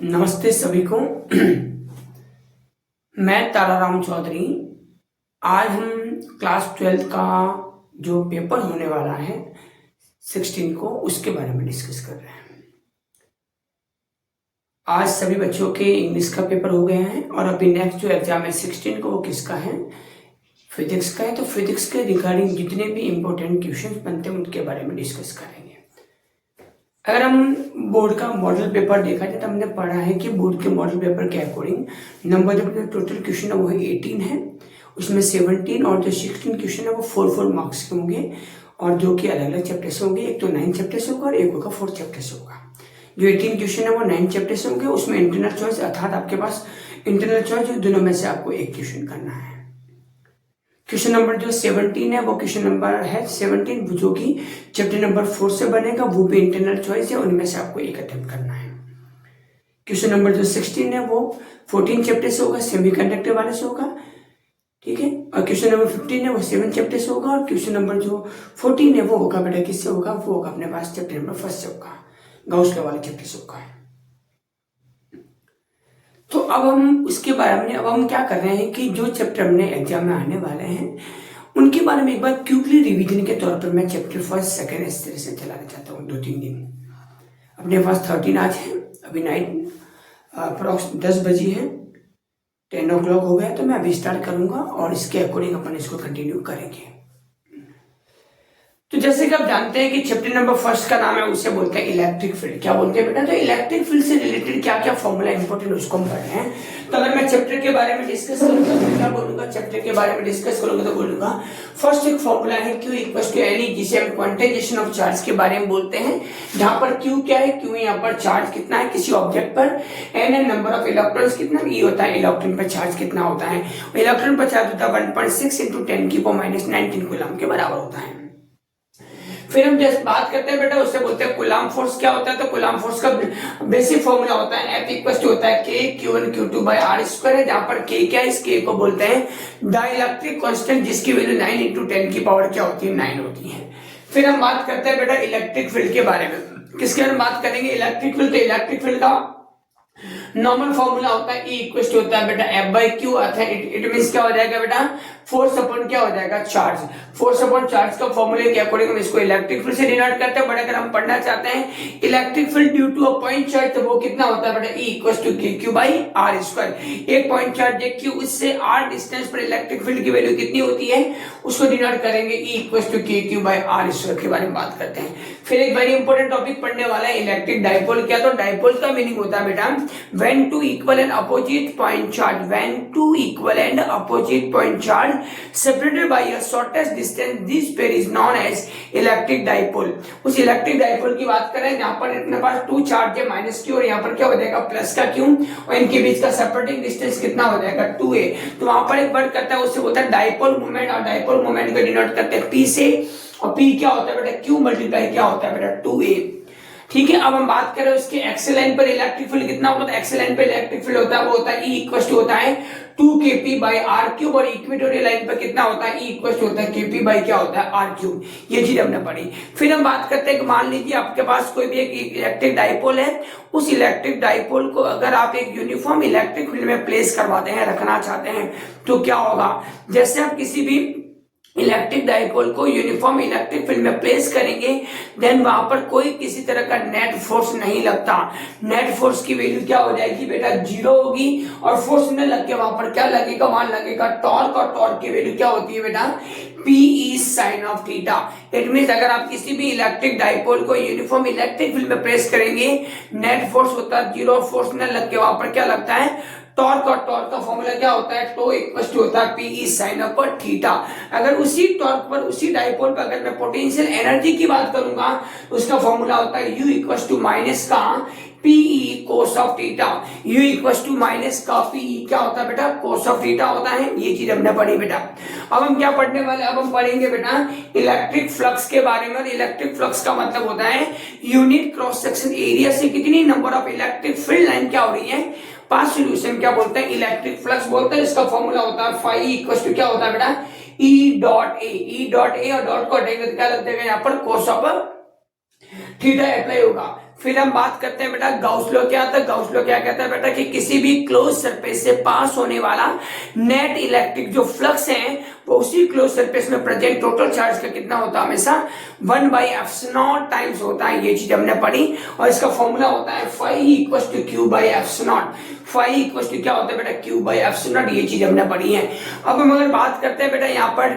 नमस्ते सभी को। मैं ताराराम चौधरी। आज हम क्लास 12 का जो पेपर होने वाला है 16 को, उसके बारे में डिस्कस कर रहे हैं। आज सभी बच्चों के इंग्लिश का पेपर हो गया है और अभी नेक्स्ट जो एग्जाम है 16 को, वो किसका है? फिजिक्स का है। तो फिजिक्स के रिगार्डिंग जितने भी इंपॉर्टेंट क्वेश्चन बनते हैं उनके बारे में डिस्कस करेंगे। अगर हम बोर्ड का मॉडल पेपर देखा जाए तो हमने पढ़ा है कि बोर्ड के मॉडल पेपर के अकॉर्डिंग नंबर जो टोटल क्वेश्चन है वो 18 है, उसमें 17 और जो 16 क्वेश्चन है वो 4 मार्क्स के होंगे और जो कि अलग अलग चैप्टर से होंगे। एक तो 9 चैप्टर से होगा और एक होगा 4 चैप्टर से होगा। जो 18 क्वेश्चन है वो 9 चैप्टर से होंगे, उसमें इंटरनल चॉइस अर्थात आपके पास इंटरनल चॉइस दोनों में से आपको एक क्वेश्चन करना है। क्वेश्चन नंबर जो 17 है वो क्वेश्चन नंबर है 17 जो कि चैप्टर नंबर 4 से बनेगा, वो भी इंटरनल चॉइस है, उनमें से आपको एक अटेम्प्ट करना है। क्वेश्चन नंबर जो 16 है वो 14 चैप्टर से होगा, सेमीकंडक्टर वाले से होगा, ठीक है। और क्वेश्चन नंबर 15 है वो 7 चैप्टर से होगा और क्वेश्चन नंबर जो 14 है वो होगा बेटा किससे होगा? वो होगा अपने पास चैप्टर नंबर 1 से होगा, गाउस लॉ वाले चैप्टर से होगा। तो अब हम उसके बारे में अब हम क्या कर रहे हैं कि जो चैप्टर हमने एग्जाम में आने वाले हैं उनके बारे में एक बार क्विकली रिवीजन के तौर पर मैं चैप्टर 1, 2 इस तरह से चलाना चाहता हूँ 2-3 दिन। अपने पास 13 आज है, अभी नाइट अप्रॉक्स 10 बजी है, 10 o'clock हो गया, तो मैं अभी स्टार्ट करूंगा और इसके अकॉर्डिंग अपन इसको कंटिन्यू करेंगे। तो जैसे कि आप जानते हैं कि चैप्टर नंबर 1 का नाम है, उसे बोलते हैं इलेक्ट्रिक फील्ड। क्या बोलते हैं बेटा? तो इलेक्ट्रिक फील्ड से रिलेटेड क्या क्या फॉर्मूला इंपॉर्टेंट उसको हम पढ़ रहे हैं। तो अगर मैं चैप्टर के बारे में डिस्कस करूंगा तो क्या बोलूंगा? चैप्टर के बारे में डिस्कस करूंगा तो बोलूंगा फर्स्ट एक फॉर्मूला है Q इक्वल टू N, जिसे हम क्वांटाइजेशन ऑफ चार्ज के बारे में बोलते हैं, जहां पर Q क्या है? Q यहाँ पर चार्ज कितना है किसी ऑब्जेक्ट पर, N है नंबर ऑफ इलेक्ट्रॉन्स कितना, E होता है इलेक्ट्रॉन पर चार्ज कितना होता है। इलेक्ट्रॉन पर चार्ज होता है 1.6 × 10⁻⁻19 कूलम के बराबर होता है। फिर हम जैसे बात करते हैं बेटा उससे बोलते हैं कूलम फोर्स। क्या होता है? तो कूलम फोर्स का बेसिक फॉर्मूला होता है F इक्वल टू होता है K Q1 Q2/r², है, जहां पर K क्या है? इस K को बोलते हैं डाइलेक्ट्रिक कांस्टेंट, जिसकी वैल्यू 9 × 10 की पावर क्या होती है? 9 होती है। फिर हम बात करते हैं बेटा इलेक्ट्रिक फील्ड के बारे में। किसके बारे में बात करेंगे? Electric field. तो इलेक्ट्रिक फील्ड का नॉर्मल फॉर्मूला होता है E इक्वल टू होता है बेटा F/Q, अर्थात इट मींस क्या हो जाएगा बेटा? फोर्स अपॉन क्या हो जाएगा? चार्ज। फोर्स अपॉन चार्ज का फॉर्मूले के अकॉर्डिंग हम इसको इलेक्ट्रिक फील्ड से डिनोट करते हैं। बट अगर हम पढ़ना चाहते हैं electric field due to a point charge, तो वो कितना होता है बेटा? E equal to KQ/r²। एक पॉइंट चार्ज है Q, इससे r डिस्टेंस पर इलेक्ट्रिक फील्ड की वैल्यू कितनी होती है उसको डिनोट करेंगे E इक्वल टू KQ/r² के बारे में बात करते हैं। फिर एक वेरी इंपॉर्टेंट टॉपिक पढ़ने वाला है इलेक्ट्रिक डाइपोल। क्या? तो डाइपोल का मीनिंग होता है बेटा when two equal and opposite point charge, when two equal and opposite point charge separated by a shortest distance, this pair is known as electric dipole। उस इलेक्ट्रिक डाइपोल की बात करें जहां पर अपने पास 2 चार्ज है -q और यहाँ पर क्या हो जाएगा? +का q, और इनके बीच का सेपरेटिंग डिस्टेंस कितना हो जाएगा? 2a। तो वहां पर एक वर्ड करता है उससे बोलता है डाइपोल मोमेंट, और डाइपोल मोमेंट को डिनोट करते हैं p से, और p क्या होता है बेटा? q मल्टीप्लाई क्या होता है बेटा? 2a। ठीक है। अब हम बात करें उसके एक्सियल लाइन पर इलेक्ट्रिक फील्ड कितना होता है? एक्सियल लाइन पर इलेक्ट्रिक फील्ड होता है वो होता है E इक्वल टू होता है 2kp/r³, और इक्वेटोरियल लाइन पर कितना होता है? E इक्वल टू होता है kp/ क्या होता है? r³। ये चीज हमने पढ़ी। फिर हम बात करते हैं कि मान लीजिए आपके पास कोई भी एक इलेक्ट्रिक डाइपोल है, उस इलेक्ट्रिक डाइपोल को अगर आप एक यूनिफॉर्म इलेक्ट्रिक फील्ड में प्लेस करवाते हैं, रखना चाहते हैं, तो क्या होगा? जैसे आप किसी भी इलेक्ट्रिक डाइपोल को यूनिफॉर्म इलेक्ट्रिक फील्ड में प्लेस करेंगे, देन वहां पर कोई किसी तरह का नेट फोर्स नहीं लगता। नेट फोर्स की वैल्यू क्या हो जाएगी बेटा? 0 होगी, और फोर्स न लग के वहां पर क्या लगेगा? वहां लगेगा टॉर्क, और टॉर्क की वैल्यू क्या होती है बेटा? P sin of theta. It means अगर आप किसी भी इलेक्ट्रिक डाइपोल को यूनिफॉर्म इलेक्ट्रिक फील्ड में प्लेस करेंगे, नेट फोर्स होता है 0, फोर्स न लग के वहां पर क्या लगता है? टॉर्क, और टॉर्क का फॉर्मूला क्या होता है? टो इक्वल टू होता है P sin of थीटा। अगर उसी टॉर्क पर, उसी डाइपोल पर अगर मैं पोटेंशियल एनर्जी की बात करूंगा, उसका फॉर्मूला होता है U इक्वल टू माइनस का PE cos of theta. U equal to minus का PE क्या होता है बेटा? cos ऑफ थीटा होता है। ये चीज हमने पढ़ी बेटा। अब हम क्या पढ़ने वाले? अब हम पढ़ेंगे बेटा इलेक्ट्रिक फ्लक्स के बारे में। इलेक्ट्रिक फ्लक्स का मतलब होता है यूनिट क्रॉस सेक्शन एरिया से कितनी number of electric field line क्या हो रही है? पास सॉल्यूशन क्या बोलते हैं? इलेक्ट्रिक फ्लक्स बोलते हैं। इसका फॉर्मूला होता है phi इक्वल टू क्या होता है बेटा? E डॉट ए, और डॉट को हटेंगे तो क्या लग जाएगा यहाँ पर? cos ऑफ थीटा अप्लाई होगा। फिर हम बात करते हैं बेटा गाउस लॉ क्या था। गाउस लॉ क्या कहता है बेटा कि किसी भी क्लोज सरफेस से पास होने वाला नेट इलेक्ट्रिक जो फ्लक्स है वो उसी क्लोज सरफेस में प्रेजेंट टोटल चार्ज का कितना होता है, हमेशा 1/f0 टाइम्स होता है। ये चीज हमने पढ़ी और इसका फॉर्मूला होता है phi = q/f0। phi = क्या होता है बेटा q/f0। ये चीज हमने पढ़ी है। अब हम अगर बात करते हैं बेटा यहाँ पर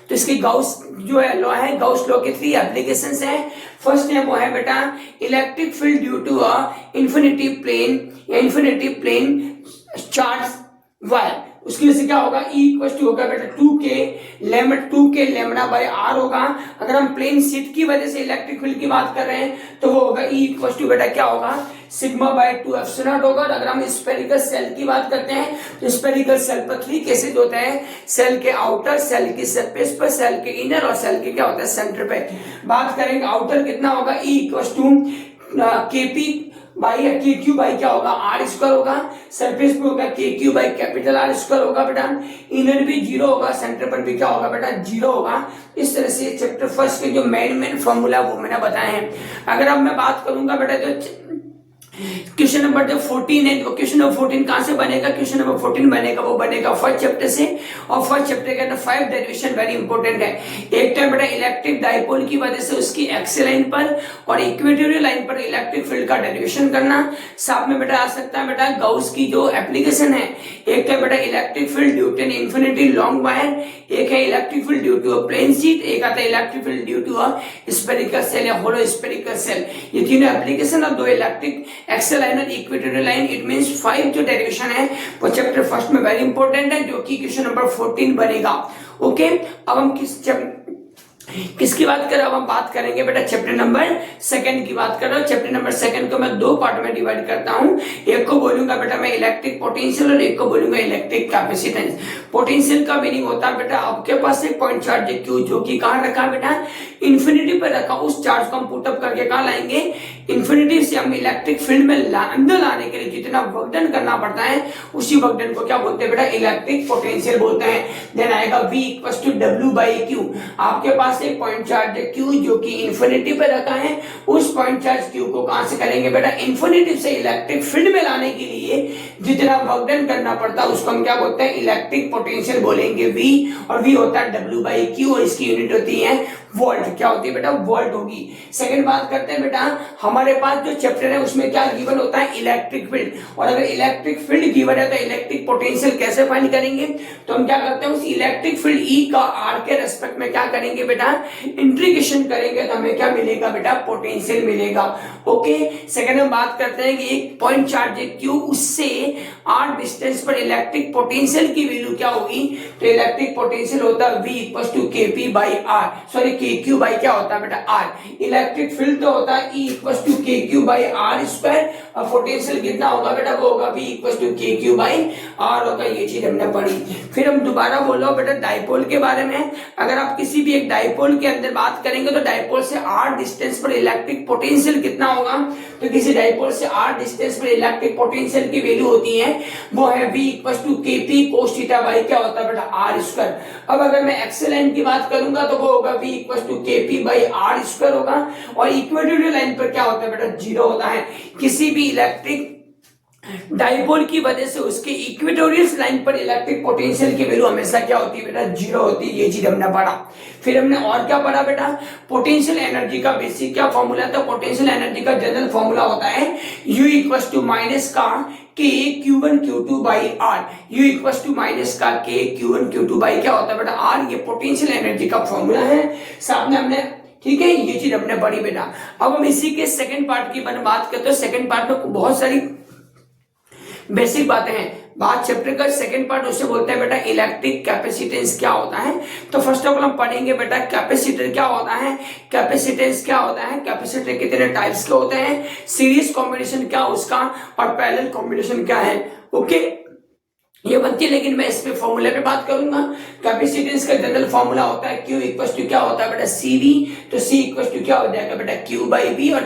तो इसकी गाउस जो है लॉ है, गाउस लॉ के 3 एप्लीकेशंस हैं। फर्स्ट है वो है बेटा electric field due to a infinity plane charge wire. उसकी वजह से क्या होगा, E होगा बेटा 2k λ/r होगा। अगर हम प्लेन शीट की वजह से इलेक्ट्रिक फील्ड की बात कर रहे हैं तो वो होगा E बेटा क्या होगा σ/2f0 होगा। और अगर हम स्फेरिकल सेल की बात करते हैं तो स्फेरिकल सेल पर 3 केसेस होते हैं, सेल के आउटर, सेल की सरफेस पर, सेल के इनर और सेल के क्या होता है सेंटर पे। बात करेंगे आउटर कितना होगा, E = KP/KQ क्या होगा r² होगा। सरफेस पे होगा KQ/R² होगा बेटा। इनर भी 0 होगा, सेंटर पर भी क्या होगा बेटा 0 होगा। इस तरह से चैप्टर फर्स्ट के जो मेन फॉर्मूला वो मैंने बताए हैं। अगर अब मैं बात करूंगा बेटा तो क्वेश्चन नंबर जो 14 है, क्वेश्चन नंबर 14 कहां से बनेगा, क्वेश्चन नंबर 14 बनेगा वो बनेगा फर्स्ट चैप्टर से। और फर्स्ट चैप्टर के अंदर 5 डेरिवेशन वेरी इंपॉर्टेंट है। एक टाइम बेटा इलेक्ट्रिक डाइपोल की वजह से उसकी एक्सियल लाइन पर और इक्वेटोरियल लाइन पर इलेक्ट्रिक फील्ड का डेरिवेशन करना। साथ में बेटा आ सकता है बेटा गाउस की जो एप्लीकेशन है, एक है बेटा electric field due to an infinity long wire, एक है electric field due to a plane sheet, एक आता है electric field due to a spherical shell या होलो स्फेरिकल सेल। ये तीनों एप्लीकेशन और 2 इलेक्ट्रिक एक्सियल लाइन और इक्वेटोरियल लाइन, इट मींस 5 जो डेरिवेशन है वो चैप्टर फर्स्ट में वेरी इंपॉर्टेंट है, जो कि क्वेश्चन नंबर 14 बनेगा। ओके, अब हम किसकी बात कर रहे हैं, अब हम बात करेंगे बेटा चैप्टर नंबर 2 की बात कर रहा हूं। चैप्टर नंबर 2 को मैं 2 पार्ट में डिवाइड करता हूं। एक को बोलूंगा बेटा मैं इलेक्ट्रिक पोटेंशियल और एक को बोलूंगा इलेक्ट्रिक कैपेसिटेंस। पोटेंशियल का मीनिंग होता है बेटा आपके पास एक पॉइंट चार्ज है Q, जो कि कहां रखा बेटा इंफिनिटी पर रखा। उस चार्ज को हम पुट अप करके कहां लाएंगे, इंफिनिटी से हम इलेक्ट्रिक फील्ड में अंदर लाने के लिए जितना वर्क डन करना पड़ता है उसी वर्क डन को क्या बोलते हैं बेटा इलेक्ट्रिक पोटेंशियल बोलते हैं। देन आएगा V = W/Q। आपके पास एक पॉइंट चार्ज है Q जो कि इंफिनिटी पे रखा है। उस पॉइंट चार्ज Q को कहां से करेंगे बेटा इंफिनिटी से इलेक्ट्रिक फील्ड में लाने के लिए जितना वर्क डन करना पड़ता है उसको हम क्या बोलते हैं इलेक्ट्रिक पोटेंशियल बोलेंगे V। और V होता है W/Q और इसकी यूनिट होती है वोल्ट। क्या होती है बेटा वोल्ट होगी। सेकंड बात करते हैं बेटा हमारे पास जो चैप्टर है उसमें क्या गिवन होता है इलेक्ट्रिक फील्ड। और अगर इलेक्ट्रिक फील्ड गिवन है तो इलेक्ट्रिक पोटेंशियल कैसे फाइंड करेंगे, तो हम क्या करते हैं उस इलेक्ट्रिक फील्ड E का R के रेस्पेक्ट में क्या करेंगे बेटा इंटीग्रेशन करेंगे तो हमें क्या मिलेगा बेटा पोटेंशियल मिलेगा। ओके, सेकंड हम बात करते हैं कि एक पॉइंट चार्ज है Q, उससे R डिस्टेंस पर इलेक्ट्रिक पोटेंशियल की वैल्यू क्या होगी, तो इलेक्ट्रिक पोटेंशियल होता है V = KP/R, sorry KQ by क्या होता है बेटा R। इलेक्ट्रिक फील्ड तो होता है E = KQ/R²। और पोटेंशियल कितना होगा बेटा वो होगा V = KQ/R होगा। ये चीज हमने पढ़ी। फिर हम दोबारा बोलो बेटा डाइपोल के बारे में। अगर आप किसी भी एक डाइपोल के अंदर बात करेंगे तो डाइपोल से R डिस्टेंस पर इलेक्ट्रिक पोटेंशियल कितना होगा, तो किसी डाइपोल से R डिस्टेंस पर इलेक्ट्रिक पोटेंशियल की वैल्यू होती है वो है V = KP cos θ/, क्या होता है बेटा R²। अब अगर मैं एक्सियल लाइन की बात करूंगा तो वो होगा V = KP/R² होगा। और इक्वेटोरियल लाइन पर क्या होता है बेटा 0 होता है। किसी भी इलेक्ट्रिक डाइपोल की वजह से उसके इक्वेटोरियल लाइन पर इलेक्ट्रिक पोटेंशियल की वैल्यू हमेशा क्या होती है बेटा 0 होती है। ये चीज हमने पढ़ा। फिर हमने और क्या पढ़ा बेटा पोटेंशियल एनर्जी का बेसिक क्या फॉर्मूला था, पोटेंशियल एनर्जी का जनरल फॉर्मूला होता है U = K Q1 Q2/R। U = K Q1 Q2/ क्या होता है बेटा R। ये पोटेंशियल एनर्जी का फॉर्मूला है। साथ में हमने ठीक है ये चीज हमने पढ़ी बेटा। अब हम इसी के सेकंड पार्ट की बात करते हैं। सेकंड पार्ट में बहुत सारी बेसिक बातें हैं। बात चैप्टर का सेकंड पार्ट उसे बोलते हैं बेटा इलेक्ट्रिक कैपेसिटेंस क्या होता है। तो फर्स्ट ऑफ ऑल हम पढ़ेंगे बेटा कैपेसिटर क्या होता है, कैपेसिटेंस क्या होता है, कैपेसिटर कितने टाइप्स के होते हैं, सीरीज कॉम्बिनेशन क्या उसका और पैरेलल कॉम्बिनेशन क्या है। ओके ये बनती है, लेकिन मैं इस पे फॉर्मूला पे बात करूंगा। कैपेसिटेंस का जनरल फॉर्मूला होता है Q = क्या होता है बेटा CV। तो C = क्या हो जाएगा बेटा Q/V। और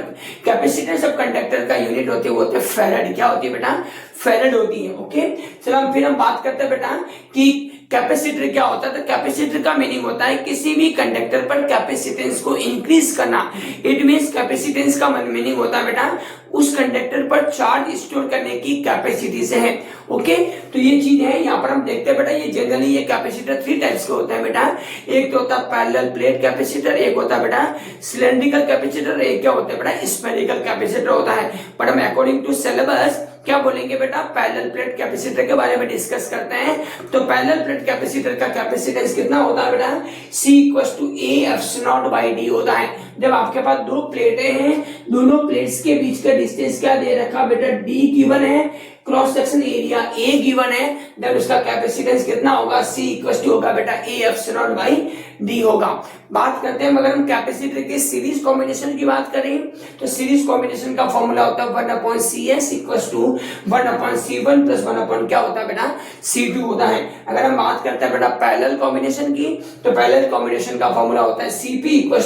कैपेसिटेंस ऑफ कंडक्टर का यूनिट होती है वो होते हैं फैराड। क्या होती है बेटा फैराड होती है। ओके चलो फिर हम बात करते हैं बेटा कि कैपेसिटर क्या होता है? तो कैपेसिटर का मीनिंग होता है किसी भी कंडक्टर पर कैपेसिटेंस को इंक्रीज करना। इट मींस कैपेसिटेंस का मीनिंग होता है बेटा उस कंडक्टर पर चार्ज स्टोर करने की कैपेसिटी से है। ओके, तो ये चीज है। यहाँ पर हम देखते हैं बेटा ये जनरली ये कैपेसिटर 3 टाइप्स के होते हैं बेटा। एक तो होता है पैरेलल प्लेट कैपेसिटर, एक होता है बेटा सिलेंड्रिकल कैपेसिटर, एक क्या होता है बेटा स्फेरिकल कैपेसिटर होता है। पर हम अकॉर्डिंग टू सिलेबस क्या बोलेंगे बेटा, पैरेलल प्लेट कैपेसिटर के बारे में डिस्कस करते हैं। तो पैरेलल प्लेट कैपेसिटर का कैपेसिटेंस कितना होता है बेटा, C = A/ε0/d होता है। जब आपके पास दो प्लेटें हैं, दोनों प्लेट्स के बीच का डिस्टेंस क्या दे रखा बेटा, D गिवन है, cross section area A given है, देन उसका कैपेसिटेंस कितना होगा, C = होगा बेटा A/ε0/d होगा। बात करते हैं अगर हम कैपेसिटर के सीरीज कॉम्बिनेशन की बात करें, तो सीरीज कॉम्बिनेशन का फॉर्मूला होता है 1/CS = 1/C1 + 1/ क्या होता है बेटा C2 होता है। अगर हम बात करते हैं बेटा पैरेलल कॉम्बिनेशन की, तो पैरेलल कॉम्बिनेशन का फॉर्मूला होता है CP =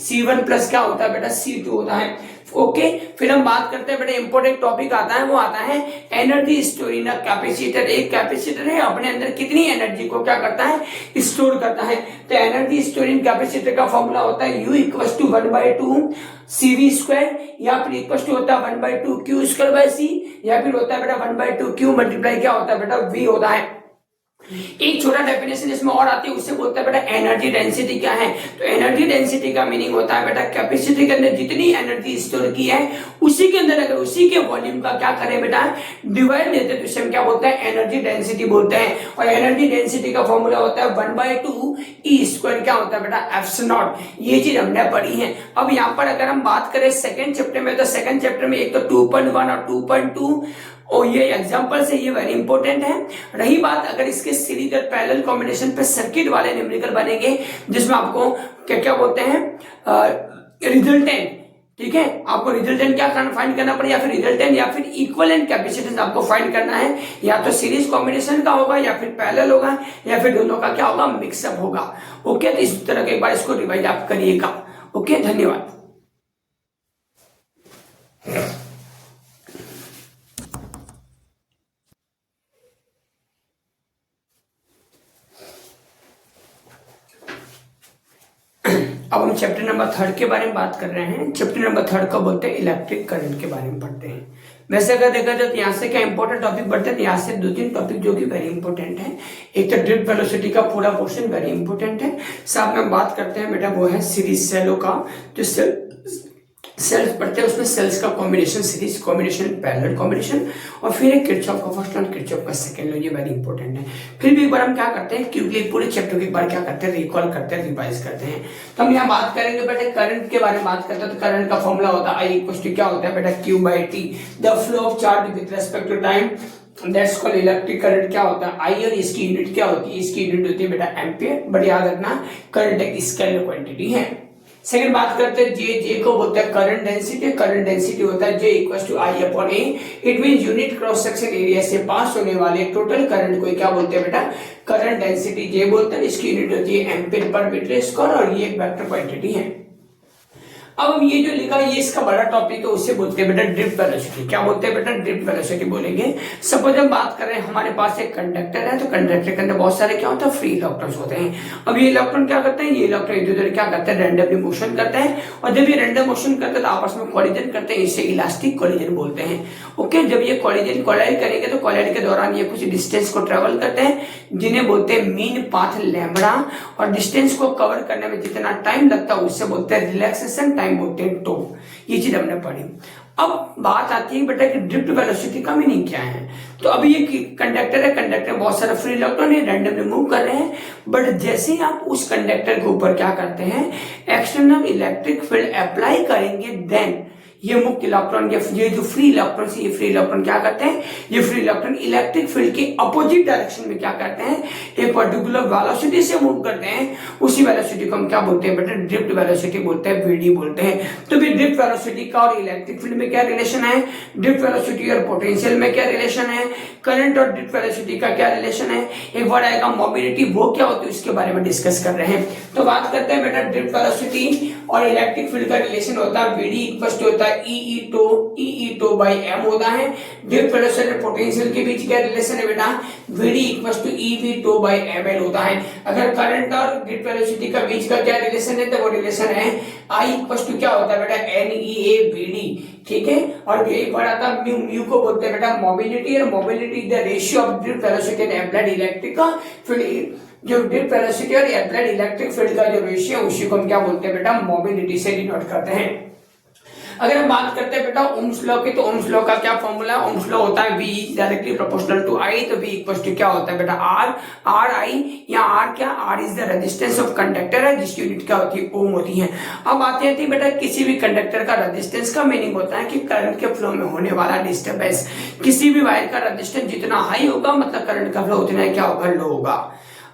C1 + क्या होता है बेटा C2 होता है। ओके, फिर हम बात करते हैं बेटा इंपॉर्टेंट टॉपिक आता है, वो आता है एनर्जी स्टोरिंग कैपेसिटर। एक कैपेसिटर है, अपने अंदर कितनी एनर्जी को क्या करता है, स्टोर करता है। तो एनर्जी स्टोरिंग कैपेसिटर का फॉर्मूला होता है U = 1/2 CV² या फिर इक्वल होता है 1/2 Q²/C या फिर होता है बेटा 1/2 Q × क्या होता है बेटा V होता है। एक छोटा डेफिनेशन इसमें और आती है, उससे बोलते हैं बेटा एनर्जी डेंसिटी क्या है। तो एनर्जी डेंसिटी का मीनिंग होता है बेटा कैपेसिटी के अंदर जितनी एनर्जी स्टोर की है उसी के अंदर अगर उसी के वॉल्यूम का क्या करें बेटा डिवाइड देते हैं तो इसे हम क्या बोलते हैं, एनर्जी डेंसिटी बोलते हैं। और एनर्जी डेंसिटी का फॉर्मूला होता है 1/2 E² क्या होता है बेटा ε0। ये चीज हमने पढ़ी है। अब यहाँ पर अगर हम बात करें सेकंड चैप्टर में, तो सेकंड चैप्टर में एक तो 2.1 और 2.2 और ये एग्जांपल से ये वेरी इंपॉर्टेंट है। रही बात अगर इसके सीरीज और पैरेलल कॉम्बिनेशन पे सर्किट वाले न्यूमेरिकल बनेंगे जिसमें आपको क्या क्या बोलते हैं रिजल्टेंट, ठीक है, आपको रिजल्टेंट क्या फाइंड करना पड़ेगा, या फिर रिजल्टेंट या फिर इक्विवेलेंट कैपेसिटेंस आपको फाइंड करना है। या तो सीरीज कॉम्बिनेशन का होगा या फिर पैरेलल होगा या फिर दोनों का क्या होगा मिक्सअप होगा। ओके, तो इस तरह के एक बार इसको रिवाइज आप करिएगा। ओके, धन्यवाद। अब हम चैप्टर नंबर 3 के बारे में बात कर रहे हैं। चैप्टर नंबर 3 को बोलते हैं इलेक्ट्रिक करंट के बारे में पढ़ते हैं। वैसे अगर देखा जाए तो यहाँ से क्या इंपॉर्टेंट टॉपिक बढ़ते हैं, यहाँ से 2-3 टॉपिक जो कि वेरी इंपॉर्टेंट है। एक तो ड्रिफ्ट वेलोसिटी का पूरा पोर्शन वेरी इंपॉर्टेंट है। साथ में हम बात करते हैं बेटा वो है सीरीज सेलों का, जो सेल्स पढ़ते हैं उसमें सेल्स का combination, series combination, parallel combination, और फिर एक किरचॉफ का फर्स्ट लॉ, किरचॉफ का सेकंड लॉ, ये वेरी इंपॉर्टेंट है। फिर भी एक बार हम क्या करते हैं क्योंकि पूरे चैप्टर के बार क्या करते हैं रिकॉल करते हैं, रिवाइज करते हैं। तो हम यहाँ बात करेंगे बेटा करंट के बारे में बात करते हैं। तो करंट का फॉर्मूला होता है I = क्या होता है बेटा Q/T, the flow of charge with respect to time, that's called electric current. क्या होता है I, और इसकी यूनिट क्या होती है, इसकी यूनिट होती है बेटा एम्पियर। बट याद रखना करंट एक स्केलर क्वांटिटी है। सेकंड बात करते हैं जे को बोलते हैं करंट डेंसिटी। करंट डेंसिटी होता है J = I/A। It means unit cross section area से पास होने वाले टोटल करंट को क्या बोलते हैं बेटा करंट डेंसिटी J बोलते हैं। इसकी यूनिट होती है एम्पियर/मीटर², और ये एक वेक्टर क्वांटिटी है। अब हम ये जो लिखा है ये इसका बड़ा टॉपिक है, उससे बोलते हैं बेटा ड्रिफ्ट वेलोसिटी। क्या बोलते हैं बेटा ड्रिफ्ट वेलोसिटी बोलेंगे। सपोज हम बात कर रहे हैं हमारे पास एक कंडक्टर है, तो कंडक्टर के अंदर बहुत सारे क्या होता है फ्री इलेक्ट्रॉन्स होते हैं। अब ये इलेक्ट्रॉन क्या करते हैं, ये इलेक्ट्रॉन इधर उधर क्या करते हैं रैंडमली मोशन करते हैं, और जब ये रैंडम मोशन करते हैं तो आपस में कोलिजन करते हैं, इसे इलास्टिक कोलिजन बोलते हैं। ओके, जब ये कोलिजन कोलाइड करेंगे तो कोलाइड के दौरान ये कुछ डिस्टेंस को ट्रेवल करते हैं जिन्हें बोलते हैं मीन पाथ लैम्बडा, और डिस्टेंस को कवर करने में जितना टाइम लगता है उससे बोलते हैं रिलैक्सेशन टाइम, बोलते हैं टो। ये चीज हमने पढ़ी। अब बात आती है बेटा कि ड्रिफ्ट वेलोसिटी का मीनिंग क्या है। तो अभी ये कंडक्टर है, कंडक्टर में बहुत सारे फ्री इलेक्ट्रॉन है, रैंडमली मूव कर रहे हैं, बट जैसे ही आप उस कंडक्टर के ऊपर क्या करते हैं एक्सटर्नल इलेक्ट्रिक फील्ड अप्लाई करेंगे, देन ये मुक्त इलेक्ट्रॉन, ये जो फ्री इलेक्ट्रॉन है, ये फ्री इलेक्ट्रॉन क्या करते हैं, ये फ्री इलेक्ट्रॉन इलेक्ट्रिक फील्ड के अपोजिट डायरेक्शन में क्या करते हैं एक पर्टिकुलर वेलोसिटी से मूव करते हैं। उसी वेलोसिटी को हम क्या बोलते हैं बेटा ड्रिफ्ट वेलोसिटी बोलते हैं, VD बोलते हैं। तो भी ड्रिफ्ट वेलोसिटी का और इलेक्ट्रिक फील्ड में क्या रिलेशन है, ड्रिफ्ट वेलोसिटी और पोटेंशियल में क्या रिलेशन है, करंट और ड्रिफ्ट वेलोसिटी का क्या रिलेशन है, एक बार आएगा मोबिलिटी वो क्या होती है उसके बारे में डिस्कस कर रहे हैं। तो बात करते हैं बेटा ड्रिफ्ट वेलोसिटी और इलेक्ट्रिक फील्ड का रिलेशन होता है VD = होता है है ई टो बाई एम होता है। ड्रिफ्ट वेलोसिटी और पोटेंशियल के बीच क्या रिलेशन है बेटा, VD equals to E V tau by M L होता है। अगर करंट और ड्रिफ्ट वेलोसिटी का बीच का क्या रिलेशन है, तो वो रिलेशन है आई इक्वल्स टू क्या होता है बेटा, N E A V D, ठीक है। और यही पढ़ा था म्यू, म्यू को बोलते हैं बेटा मोबिलिटी, और mobility the ratio of drift velocity and applied electric field. जो ड्रिफ्ट वेलोसिटी और अप्लाइड इलेक्ट्रिक फील्ड का जो रेशियो है उसी को हम क्या बोलते हैं बेटा, मोबिलिटी से डिनोट करते हैं। अगर हम बात करते हैं बेटा ओम्स लॉ की, तो ओम्स लॉ का क्या फॉर्मूला है, ओम्स लॉ होता है V directly proportional to I, तो V इक्वल टू क्या होता है बेटा R I, या R क्या, R is the resistance of conductor है, जिसकी यूनिट क्या होती है, ओम होती है। अब आते हैं बेटा किसी भी कंडक्टर का रेजिस्टेंस का मीनिंग होता है कि करंट के फ्लो में होने वाला डिस्टर्बेंस। किसी भी वायर का रेजिस्टेंस जितना हाई होगा मतलब करंट का फ्लो उतना क्या होगा, लो होगा।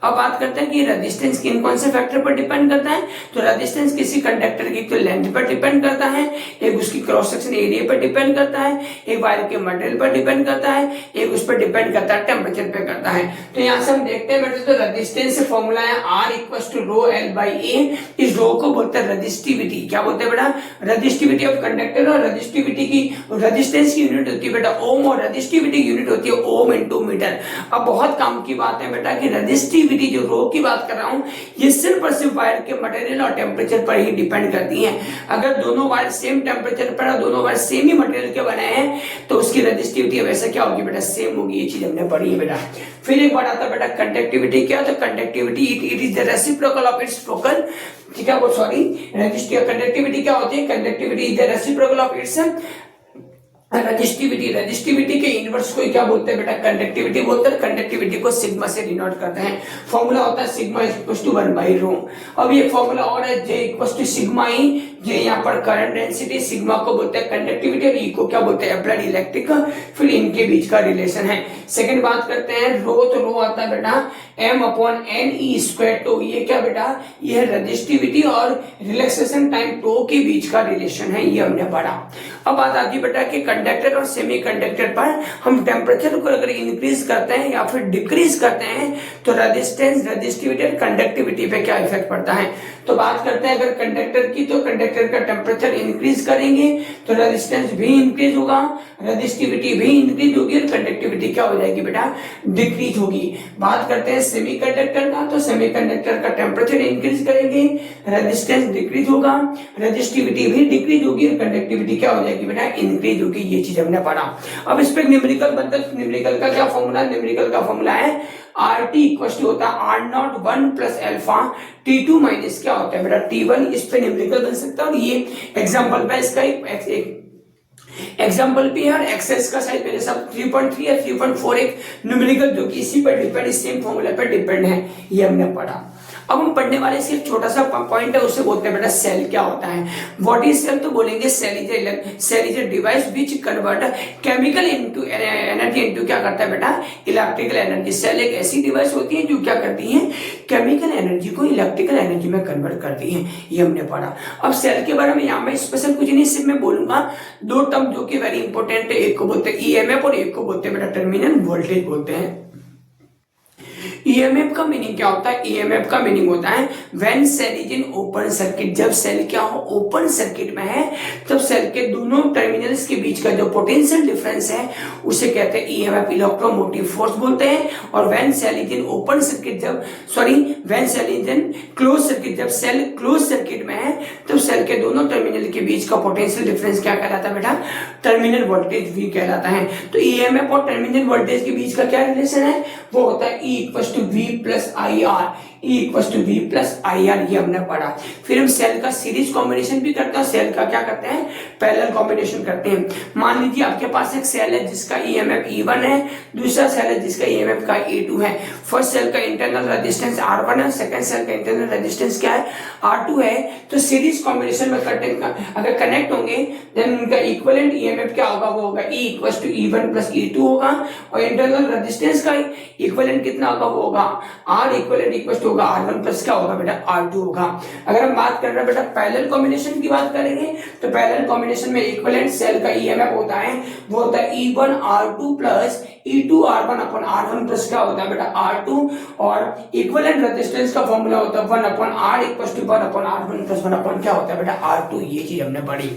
अब बात करते हैं कि रेजिस्टेंस किन कौन से फैक्टर पर डिपेंड करता है, तो रेजिस्टेंस किसी कंडक्टर की तो लेंथ पर डिपेंड करता है, एक उसकी क्रॉस सेक्शन एरिया पर डिपेंड करता है, एक वायर के मटेरियल पर डिपेंड करता है, एक उस पर डिपेंड करता है टेम्परेचर पे करता है। तो यहाँ से हम देखते हैं बेटा, तो रेजिस्टेंस से फॉर्मूला है R equals to rho L by A. इस रो को बोलते हैं रेजिस्टिविटी, क्या बोलते हैं बेटा, रेजिस्टिविटी ऑफ कंडक्टर। और रेजिस्टिविटी की, रेजिस्टेंस की यूनिट होती है बेटा ओम, और रेजिस्टिविटी की यूनिट होती है ओम इनटू मीटर। अब बहुत काम की बात है बेटा कि रेजिस्टिविटी जो रो की बात कर रहा हूं ये सिर्फ और सिर्फ वायर के मटेरियल और टेम्परेचर पर ही डिपेंड करती हैं। अगर दोनों वायर सेम टेम्परेचर पर और दोनों वायर सेम ही मटेरियल के बने हैं तो उसकी रेजिस्टिविटी वैसे क्या होगी बेटा, सेम होगी। ये चीज हमने पढ़ी है बेटा। फिर एक बात आता है बेटा कंडक्टिविटी क्या, तो conductivity it is the reciprocal of its focal, ठीक है वो सॉरी कंडक्टिविटी क्या होती है, conductivity is the reciprocal of its resistivity. Resistivity के इनवर्स को क्या बोलते हैं बेटा, कंडक्टिविटी बोलते हैं। कंडक्टिविटी को सिग्मा से डिनोट करते हैं। फॉर्मूला होता है sigma equals to 1 by rho. अब ये फॉर्मूला और है J equals to sigma E, J यहाँ पर करंट डेंसिटी, सिग्मा को बोलते हैं कंडक्टिविटी और ई को क्या बोलते हैं, अप्लाइड इलेक्ट्रिक, फिर इनके बीच का रिलेशन है। सेकंड बात करते हैं रो, तो रो आता है बेटा m upon N E square. तो ये क्या बेटा, ये है रेजिस्टिविटी और रिलैक्सेशन टाइम टो के बीच का रिलेशन है, ये हमने पढ़ा। अब बात आती है बेटा कि कंडक्टर और सेमी कंडक्टर पर हम टेम्परेचर को अगर इंक्रीज करते हैं या फिर डिक्रीज करते हैं तो रेजिस्टेंस, रेजिस्टिविटी और कंडक्टिविटी पे क्या इफेक्ट पड़ता है। तो बात करते हैं अगर कंडक्टर की, तो कंडक्टर का टेम्परेचर इंक्रीज करेंगे तो रेजिस्टेंस भी इंक्रीज होगा, रेजिस्टिविटी भी इंक्रीज होगी और कंडक्टिविटी क्या हो जाएगी बेटा, डिक्रीज होगी। बात करते हैं सेमीकंडक्टर का, तो सेमीकंडक्टर का टेम्परेचर इंक्रीज करेंगे, रेजिस्टेंस डिक्रीज होगा, रेजिस्टिविटी भी डिक्रीज होगी और कंडक्टिविटी क्या हो जाएगी बेटा, इंक्रीज होगी। ये चीज हमने पढ़ा। अब इस पे न्यूमेरिकल बनता है। न्यूमेरिकल का क्या फॉर्मूला, न्यूमेरिकल का फॉर्मूला है आर टी इक्वल टू होता है R naught 1 plus alpha T2 minus क्या होता है बेटा T1। इस पे न्यूमेरिकल बन सकता है और ये एग्जांपल पे इसका एक एग्जाम्पल भी है और एक्सेस का साइज मेरे साथ 3.3 या 3.4 एक न्यूमेरिकल जो कि इसी पर डिपेंड, सेम फॉर्मूला पर डिपेंड है, ये हमने पढ़ा। अब हम पढ़ने वाले सिर्फ छोटा सा पॉइंट है, उससे बोलते हैं बेटा सेल क्या होता है। व्हाट इज सेल, तो बोलेंगे cell is a device which convert chemical into energy into क्या करता है बेटा, इलेक्ट्रिकल एनर्जी। सेल एक ऐसी डिवाइस होती है जो क्या करती है, केमिकल एनर्जी को इलेक्ट्रिकल एनर्जी में कन्वर्ट करती है, ये हमने पढ़ा। अब सेल के बारे में यहाँ में स्पेशल कुछ नहीं, सिर्फ मैं बोलूंगा दो टर्म जो कि वेरी इंपॉर्टेंट है, एक को बोलते हैं ईएमएफ और एक को बोलते हैं बेटा टर्मिनल वोल्टेज बोलते हैं। ईएमएफ का मीनिंग क्या होता है, ईएमएफ का मीनिंग होता है when cell is in open circuit. जब सेल क्या हो, ओपन सर्किट में है, तब सेल के दोनों टर्मिनल्स के बीच का जो पोटेंशियल डिफरेंस है उसे कहते हैं ईएमएफ, इलेक्ट्रोमोटिव फोर्स बोलते हैं। और when cell is in open circuit, जब when cell is in close circuit, जब सेल क्लोज सर्किट में है तब सेल के दोनों टर्मिनल के बीच का पोटेंशियल डिफरेंस क्या कहलाता है बेटा, टर्मिनल वोल्टेज भी कहलाता है। तो ईएमएफ और टर्मिनल वोल्टेज के बीच का क्या रिलेशन है, वो होता है E equal to V plus I R, E equal to V plus I R, ये हमने पढ़ा। फिर हम सेल का सीरीज कॉम्बिनेशन भी करते हैं, सेल का क्या करते हैं, पैरेलल कॉम्बिनेशन करते हैं। मान लीजिए आपके पास एक सेल है जिसका ईएमएफ E1 है, दूसरा सेल है जिसका ईएमएफ का E2 है। फर्स्ट सेल का इंटरनल रेजिस्टेंस R1 है, सेकंड सेल का इंटरनल रेजिस्टेंस क्या है, R2 है। तो सीरीज कॉम्बिनेशन में अगर कनेक्ट होंगे देन उनका इक्विवेलेंट ईएमएफ क्या होगा, वो होगा E equal to E1 plus E2 होगा। और इंटरनल रेजिस्टेंस का इक्विवेलेंट कितना होगा, वो होगा R इक्विवेलेंट इक्वल टू होगा R1 प्लस क्या होगा बेटा, R2 होगा। अगर हम बात कर रहे हैं बेटा पैरेलल कॉम्बिनेशन की बात करेंगे तो पैरेलल कॉम्बिनेशन में इक्विवेलेंट सेल का ईएमएफ होता है, वो होता है E1 R2 plus E2 R1 अपन R1 प्लस क्या होता है बेटा R2। और इक्विवेलेंट रेजिस्टेंस का फॉर्मूला होता है 1 upon R equal to 1 upon R1 plus 1 upon क्या होता है बेटा R2। ये चीज हमने पढ़ी।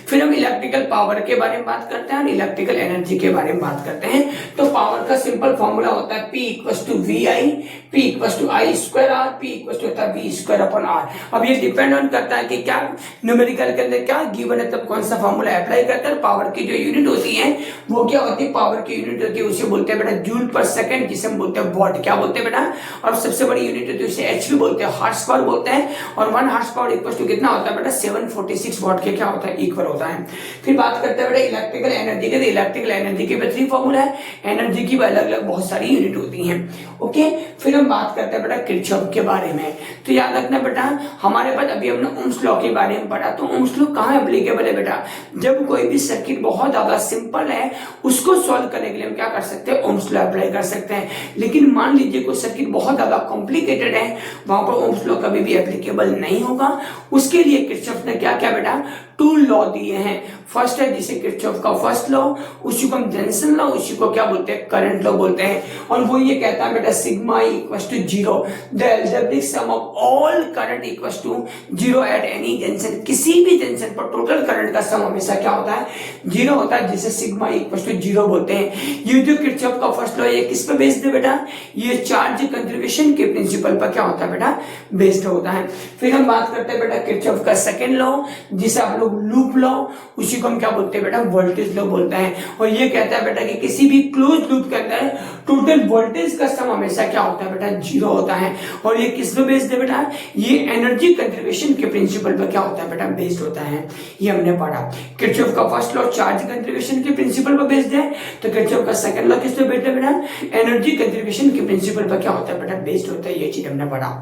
फिर हम इलेक्ट्रिकल पावर के बारे में बात करते हैं और इलेक्ट्रिकल एनर्जी के बारे में बात करते हैं। तो पावर का सिंपल फॉर्मूला होता है P equals to VI, P equals to I square R, P equals to होता है V स्क्वायर अपॉन R। अब ये डिपेंड ऑन करता है कि क्या न्यूमेरिकल के अंदर क्या गिवन है तब कौन सा फॉर्मूला अप्लाई करते हैं। पावर की जो यूनिट होती है वो क्या होती है, पावर की यूनिट होती है उसे बोलते हैं बेटा जूल पर सेकंड, जिसे हम बोलते हैं वॉट। क्या बोलते हैं बेटा, और सबसे बड़ी यूनिट होती है उसे HP बोलते हैं, हार्स पावर बोलते हैं। और 1 हार्स पावर इक्वल्स टू कितना होता है बेटा 746 वॉट के क्या होता है इक्वल होता है। फिर बात करते हैं बेटा इलेक्ट्रिकल एनर्जी के। इलेक्ट्रिकल एनर्जी के 3 फॉर्मूला है, एनर्जी की अलग अलग बहुत सारी यूनिट होती हैं। ओके, फिर हम बात करते हैं बेटा किरचॉफ के बारे में। तो याद रखना बेटा हमारे पास अभी हमने ओम्स लॉ के बारे में पढ़ा। तो ओम्स लॉ कहाँ एप्लीकेबल है बेटा, जब कोई भी सर्किट बहुत ज्यादा सिंपल है उसको सॉल्व करने के लिए हम क्या कर सकते हैं, ओम्स लॉ अप्लाई कर सकते हैं। लेकिन मान लीजिए कोई सर्किट बहुत ज्यादा कॉम्प्लिकेटेड है, वहां पर ओम्स लॉ कभी भी एप्लीकेबल नहीं होगा। उसके लिए किरचॉफ ने क्या क्या बेटा 2 लॉ दिए हैं। फर्स्ट है जिसे किरचॉफ का फर्स्ट लॉ, उसी को हम जेनसन लॉ, उसी को क्या बोलते हैं करंट लॉ बोलते हैं। और वो ये कहता है बेटा sigma equals to 0, the algebraic sum of all current equals to 0 at any junction. किसी भी जंक्शन पर टोटल करंट का सम हमेशा क्या होता है 0 होता है, जिसे सिग्मा इक्वल्स टू 0 बोलते हैं। ये जो किरचॉफ का फर्स्ट लॉ ये किस पे बेस्ड है बेटा, ये चार्ज कंजर्वेशन के प्रिंसिपल पर क्या होता है बेटा बेस्ड होता है। फिर हम बात करते हैं बेटा किरचॉफ का सेकंड लॉ, जिसे आप लोग लूप लॉ, उसी को हम क्या बोलते हैं बेटा वोल्टेज लॉ बोलते हैं। और ये कहता है बेटा कि किसी भी क्लोज लूप के अंदर टोटल वोल्टेज का सम हमेशा क्या होता है बेटा 0 होता है। और ये किस पे बेस्ड है बेटा, ये एनर्जी कंजर्वेशन के प्रिंसिपल पर क्या होता है बेटा बेस्ड होता है। ये हमने पढ़ा। किरचॉफ का फर्स्ट लॉ चार्ज कंजर्वेशन के प्रिंसिपल पर बेस्ड है, तो किरचॉफ का सेकंड लॉ किस पे बेस्ड है बेटा एनर्जी कंजर्वेशन के प्रिंसिपल पर क्या होता है बेटा बेस्ड होता है। ये चीज हमने पढ़ा।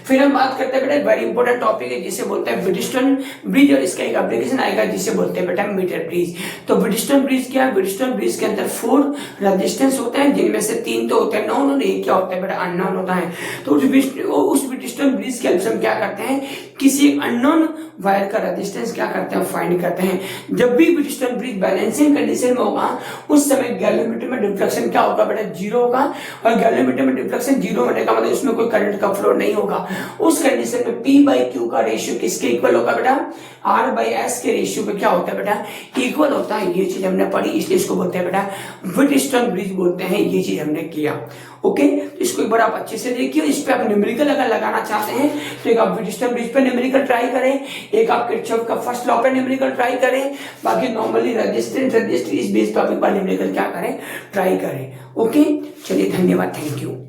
फिर हम बात करते हैं बेटा वेरी इंपॉर्टेंट टॉपिक है जिसे बोलते हैं ब्रिटिशटन ब्रिज, और इसका एक एप्लीकेशन आएगा जिसे बोलते हैं बेटा मीटर ब्रिज। तो ब्रिटिशटन ब्रिज क्या है, ब्रिटिशटन ब्रिज के अंदर 4 रेजिस्टेंस होते हैं, जिनमें से 3 तो होते हैं नॉन और एक क्या होता है बेटा अननोन होता है। तो उस ब्रिटिशटन ब्रिज के हेल्प से हम क्या करते हैं, किसी अननोन वायर का रेजिस्टेंस क्या करते हैं फाइंड करते हैं। जब भी ब्रिटिशटन ब्रिज बैलेंसिंग कंडीशन में होगा उस समय गैल्वेमीटर में डिफ्लेक्शन क्या होगा बेटा 0 होगा। और गैल्वेमीटर में डिफ्लेक्शन 0 होने का मतलब उसमें कोई करंट का फ्लो नहीं होगा। उस कंडीशन में P/Q का रेशियो किसके इक्वल होगा बेटा R/S के रेशियो पे क्या होता है बेटा इक्वल होता है। ये चीज हमने पढ़ी, इसलिए इसको बोलते हैं बेटा ब्रिटिशटन ब्रिज बोलते हैं। ये चीज हमने किया। ओके, तो इसको एक बार आप अच्छे से देखिए। इस पे आप न्यूमेरिकल अगर लगाना चाहते हैं तो एक आप ब्रिटिशटन ब्रिज पे न्यूमेरिकल ट्राई करें, एक आप किरचॉफ का फर्स्ट लॉ पे न्यूमेरिकल ट्राई करें। बाकी नॉर्मली रजिस्टेंस इस बेस पे आप एक बार न्यूमेरिकल क्या करें ट्राई करें। ओके, चलिए धन्यवाद, थैंक यू।